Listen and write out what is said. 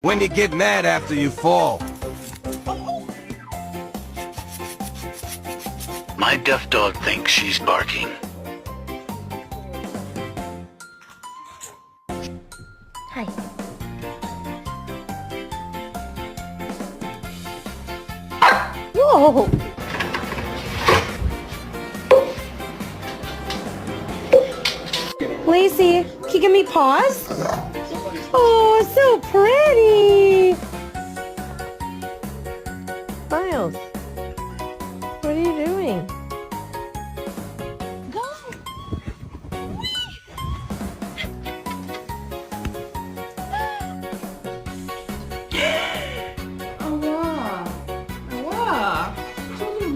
When you get mad after you fall. My deaf dog thinks she's barking. Hi. Whoa! Lacey, can you give me paws? Oh, so pretty! Miles.